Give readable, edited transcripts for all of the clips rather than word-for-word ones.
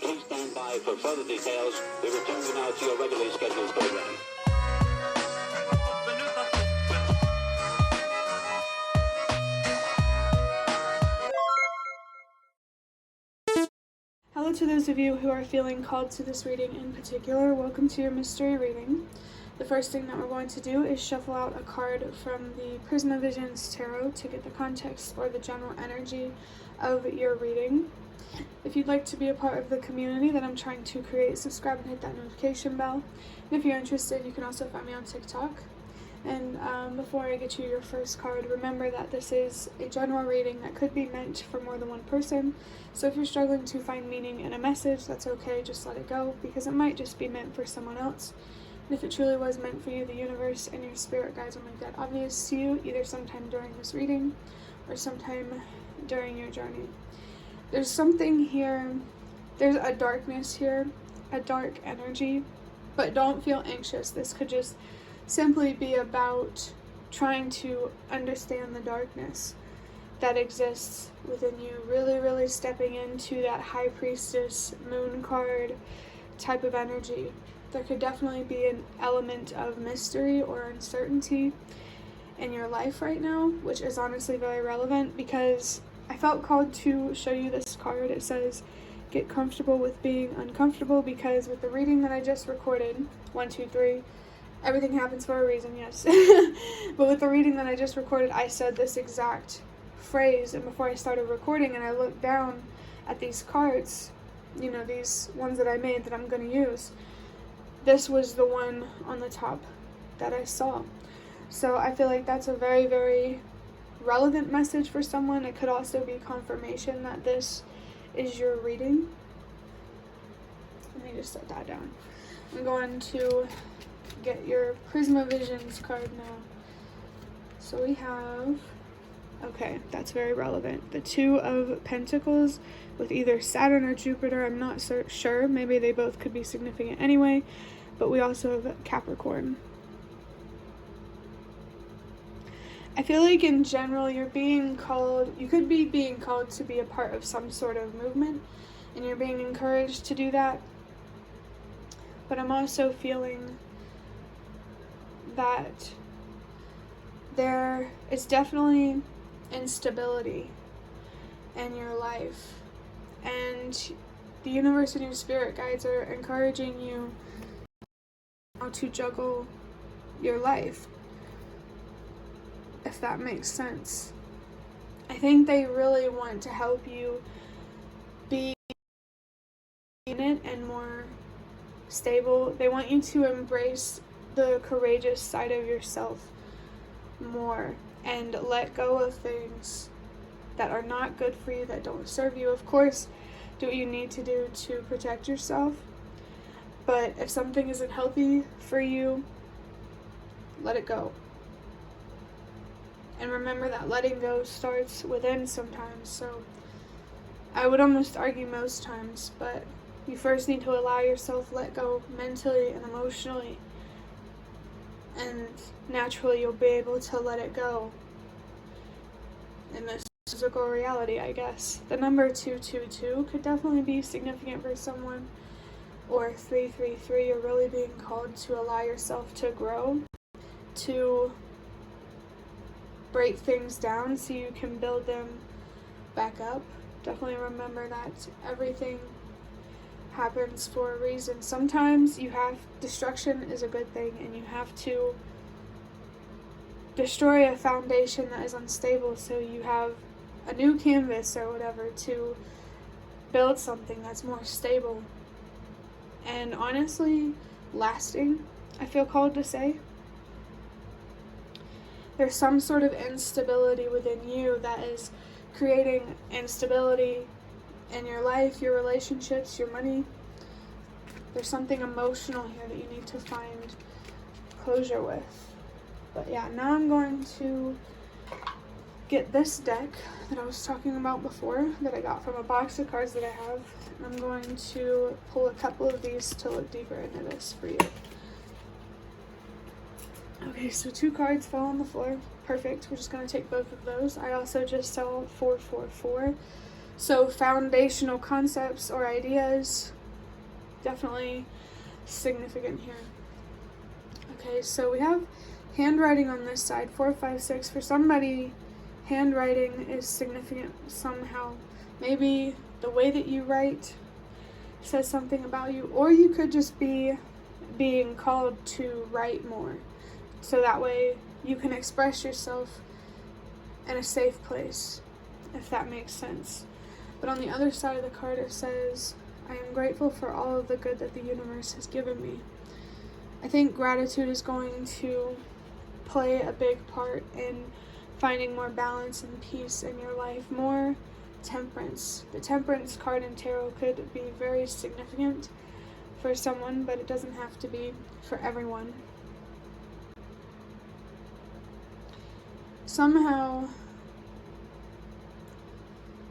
Please stand by for further details. We return you now to your regularly scheduled program. Hello to those of you who are feeling called to this reading in particular. Welcome to your mystery reading. The first thing that we're going to do is shuffle out a card from the Prisma Visions Tarot to get the context or the general energy of your reading. If you'd like to be a part of the community that I'm trying to create, subscribe and hit that notification bell. And if you're interested, you can also find me on TikTok. And before I get you your first card, remember that this is a general reading that could be meant for more than one person. So if you're struggling to find meaning in a message, that's okay, just let it go, because it might just be meant for someone else. And if it truly was meant for you, the universe and your spirit guides will make that obvious to you, either sometime during this reading or sometime during your journey. There's something here, there's a darkness here, a dark energy, but don't feel anxious. This could just simply be about trying to understand the darkness that exists within you, really stepping into that High Priestess Moon card type of energy. There could definitely be an element of mystery or uncertainty in your life right now, which is honestly very relevant, because I felt called to show you this card. It says, get comfortable with being uncomfortable, because with the reading that I just recorded, 1, 2, 3, everything happens for a reason, yes. But with the reading that I just recorded, I said this exact phrase, and before I started recording and I looked down at these cards, you know, these ones that I made that I'm going to use, this was the one on the top that I saw. So I feel like that's a very relevant message for someone. It could also be confirmation that this is your reading. Let me just set that down. I'm going to get your Prisma Visions card now. So we have, okay, that's very relevant. The 2 of Pentacles with either Saturn or Jupiter. I'm not sure. Maybe they both could be significant anyway. But we also have Capricorn. I feel like in general you're being called, you could be being called to be a part of some sort of movement, and you're being encouraged to do that. But I'm also feeling that there is definitely instability in your life, and the universe and your spirit guides are encouraging you how to juggle your life, if that makes sense. I think they really want to help you be in it and more stable. They want you to embrace the courageous side of yourself more and let go of things that are not good for you, that don't serve you. Of course, do what you need to do to protect yourself, but if something isn't healthy for you, let it go. And remember that letting go starts within sometimes. So I would almost argue most times, but you first need to allow yourself let go mentally and emotionally, and naturally you'll be able to let it go in this physical reality, I guess. The number 222 could definitely be significant for someone, or 333. You're really being called to allow yourself to grow, to break things down so you can build them back up. Definitely remember that everything happens for a reason. Sometimes destruction is a good thing, and you have to destroy a foundation that is unstable so you have a new canvas or whatever to build something that's more stable and honestly lasting, I feel called to say. There's some sort of instability within you that is creating instability in your life, your relationships, your money. There's something emotional here that you need to find closure with. But yeah, now I'm going to get this deck that I was talking about before, that I got from a box of cards that I have. And I'm going to pull a couple of these to look deeper into this for you. Okay, so 2 cards fell on the floor. Perfect. We're just going to take both of those. I also just saw 444. So foundational concepts or ideas, definitely significant here. Okay, so we have handwriting on this side, 4, 5, 6. For somebody, handwriting is significant somehow. Maybe the way that you write says something about you, or you could just be being called to write more, so that way you can express yourself in a safe place, if that makes sense. But on the other side of the card, it says, I am grateful for all of the good that the universe has given me. I think gratitude is going to play a big part in finding more balance and peace in your life, more temperance. The temperance card in tarot could be very significant for someone, but it doesn't have to be for everyone. Somehow,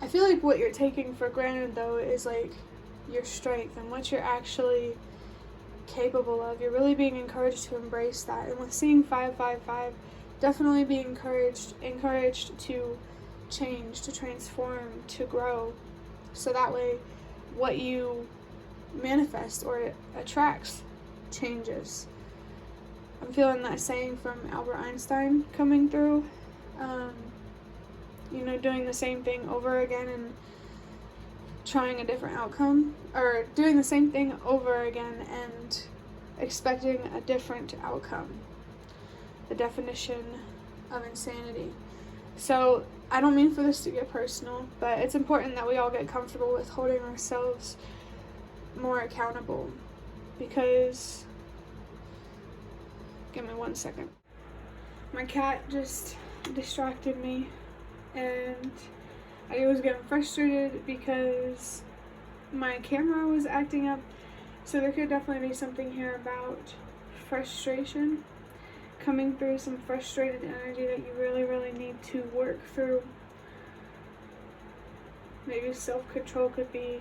I feel like what you're taking for granted, though, is like your strength and what you're actually capable of. You're really being encouraged to embrace that. And with seeing 555, definitely be encouraged to change, to transform, to grow, so that way what you manifest or attracts changes. I'm feeling that saying from Albert Einstein coming through. Doing the same thing over again and trying a different outcome, or doing the same thing over again and expecting a different outcome. The definition of insanity. So I don't mean for this to get personal, but it's important that we all get comfortable with holding ourselves more accountable, because, give me 1 second. My cat just distracted me, and I was getting frustrated because my camera was acting up. So there could definitely be something here about frustration coming through, some frustrated energy that you really, really need to work through. Maybe self-control could be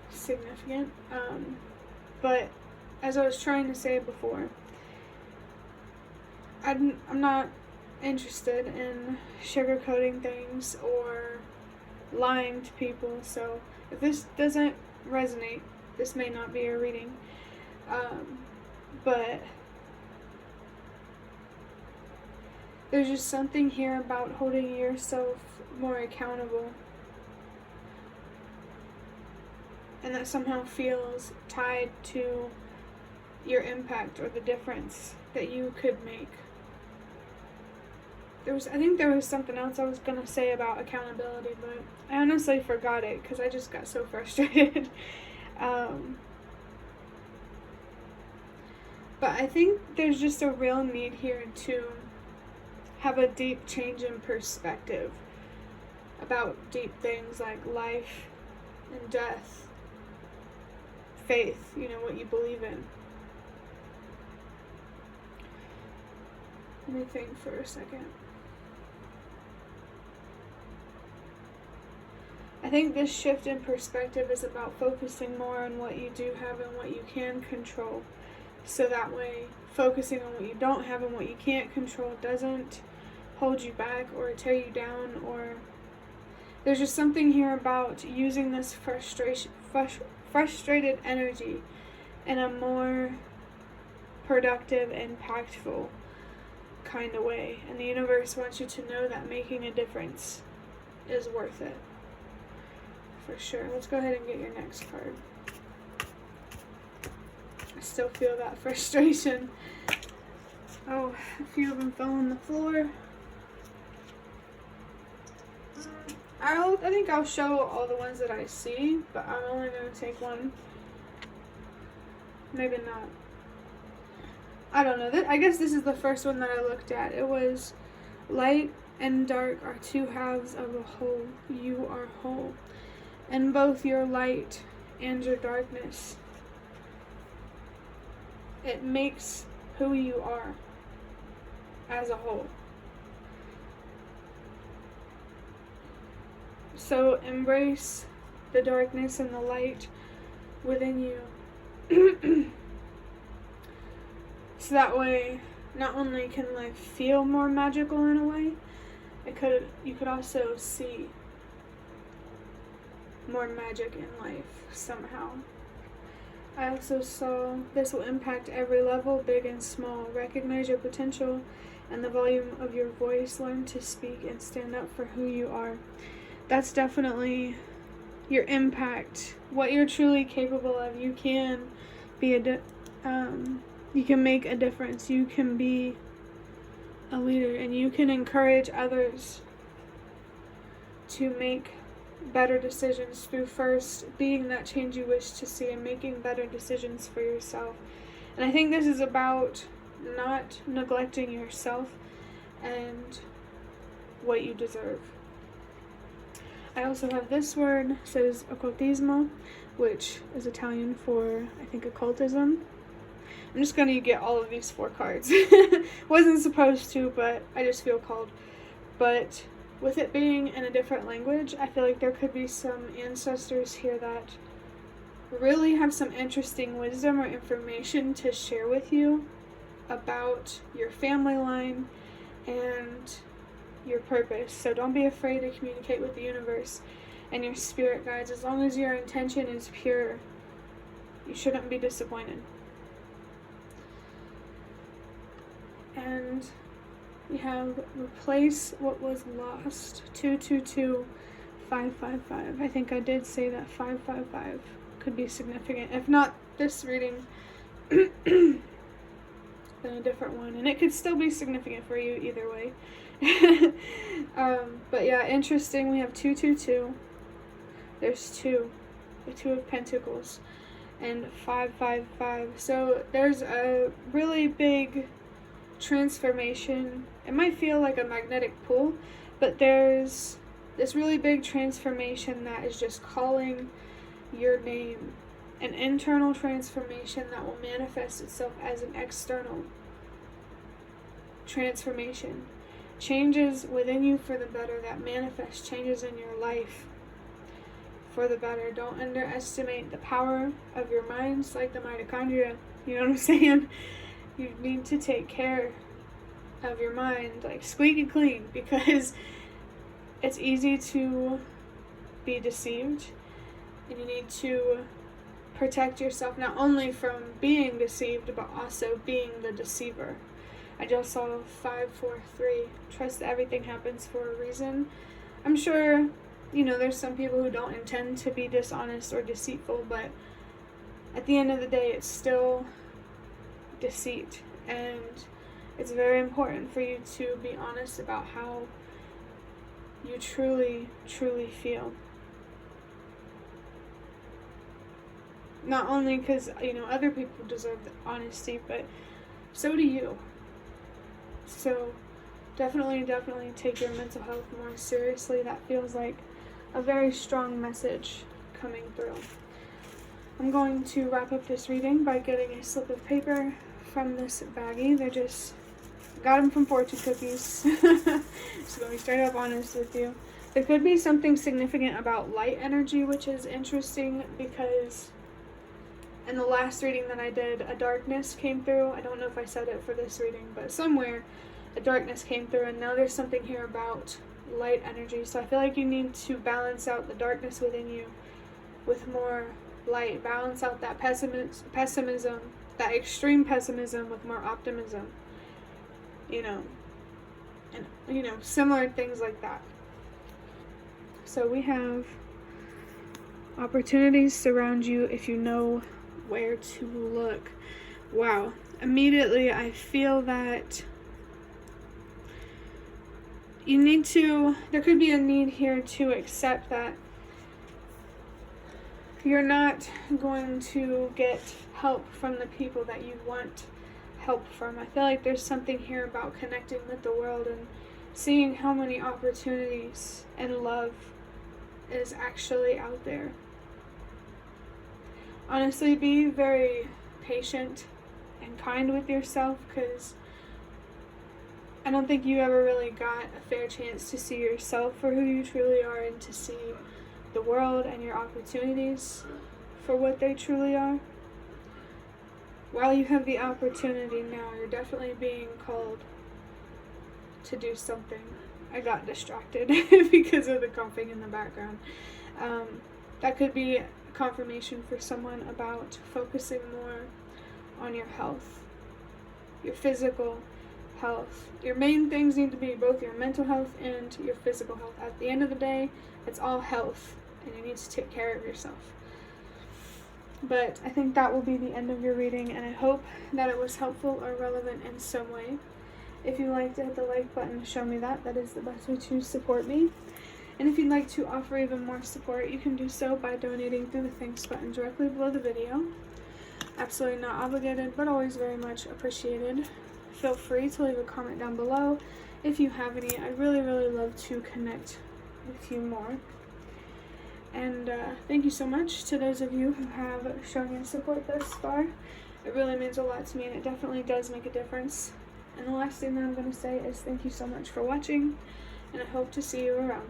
significant. But as I was trying to say before, I'm not interested in sugarcoating things or lying to people. So if this doesn't resonate, this may not be a reading. But there's just something here about holding yourself more accountable, and that somehow feels tied to your impact or the difference that you could make. I think there was something else I was going to say about accountability, but I honestly forgot it because I just got so frustrated. But I think there's just a real need here to have a deep change in perspective about deep things like life and death, faith, what you believe in. Let me think for a second. I think this shift in perspective is about focusing more on what you do have and what you can control. So that way, focusing on what you don't have and what you can't control doesn't hold you back or tear you down. Or there's just something here about using this frustrated energy in a more productive, impactful kind of way. And the universe wants you to know that making a difference is worth it. For sure. Let's go ahead and get your next card. I still feel that frustration. Oh, a few of them fell on the floor. I think I'll show all the ones that I see, but I'm only going to take one. Maybe not. I don't know. I guess this is the first one that I looked at. It was light and dark are two halves of a whole. You are whole. And both your light and your darkness, it makes who you are as a whole. So embrace the darkness and the light within you. So that way, not only can life feel more magical in a way, you could also see more magic in life somehow. I also saw this will impact every level, big and small. Recognize your potential and the volume of your voice. Learn to speak and stand up for who you are. That's definitely your impact, what you're truly capable of. You can be you can make a difference. You can be a leader, and you can encourage others to make better decisions through first being that change you wish to see and making better decisions for yourself. And I think this is about not neglecting yourself and what you deserve. I also have this word, it says occultismo, which is Italian for, I think, occultism. I'm just going to get all of these 4 cards. Wasn't supposed to, but I just feel called. But with it being in a different language, I feel like there could be some ancestors here that really have some interesting wisdom or information to share with you about your family line and your purpose. So don't be afraid to communicate with the universe and your spirit guides. As long as your intention is pure, you shouldn't be disappointed. And we have replace what was lost. 222 555. I think I did say that 555 could be significant. If not this reading, then a different one. And it could still be significant for you either way. But yeah, interesting. We have 222. There's 2. The 2 of Pentacles. And 555. So there's a really big transformation. It might feel like a magnetic pull, but there's this really big transformation that is just calling your name. An internal transformation that will manifest itself as an external transformation. Changes within you for the better that manifest changes in your life for the better. Don't underestimate the power of your minds, like the mitochondria. You know what I'm saying? You need to take care of your mind, like squeaky clean, because it's easy to be deceived, and you need to protect yourself not only from being deceived, but also being the deceiver. I just saw 543. Trust that everything happens for a reason. I'm sure, there's some people who don't intend to be dishonest or deceitful, but at the end of the day, it's still deceit. And it's very important for you to be honest about how you truly, truly feel. Not only because, other people deserve the honesty, but so do you. So definitely take your mental health more seriously. That feels like a very strong message coming through. I'm going to wrap up this reading by getting a slip of paper from this baggie. They're just, got them from fortune cookies. Just going to be straight up honest with you. There could be something significant about light energy, which is interesting because in the last reading that I did, a darkness came through. I don't know if I said it for this reading, but somewhere a darkness came through, and now there's something here about light energy. So I feel like you need to balance out the darkness within you with more light. Balance out that pessimism, that extreme pessimism with more optimism. Similar things like that. So we have opportunities surround you if you know where to look. Wow. Immediately I feel that there could be a need here to accept that you're not going to get help from the people that you want help from. I feel like there's something here about connecting with the world and seeing how many opportunities and love is actually out there. Honestly, be very patient and kind with yourself, because I don't think you ever really got a fair chance to see yourself for who you truly are and to see the world and your opportunities for what they truly are. While you have the opportunity now, you're definitely being called to do something. I got distracted because of the coughing in the background. that could be confirmation for someone about focusing more on your health, your physical health. Your main things need to be both your mental health and your physical health. At the end of the day, it's all health, and you need to take care of yourself. But I think that will be the end of your reading, and I hope that it was helpful or relevant in some way. If you liked it, hit the like button to show me that. That is the best way to support me. And if you'd like to offer even more support, you can do so by donating through the thanks button directly below the video. Absolutely not obligated, but always very much appreciated. Feel free to leave a comment down below if you have any. I'd really, really love to connect with you more. And thank you so much to those of you who have shown your support thus far. It really means a lot to me, and it definitely does make a difference. And the last thing that I'm going to say is thank you so much for watching, and I hope to see you around.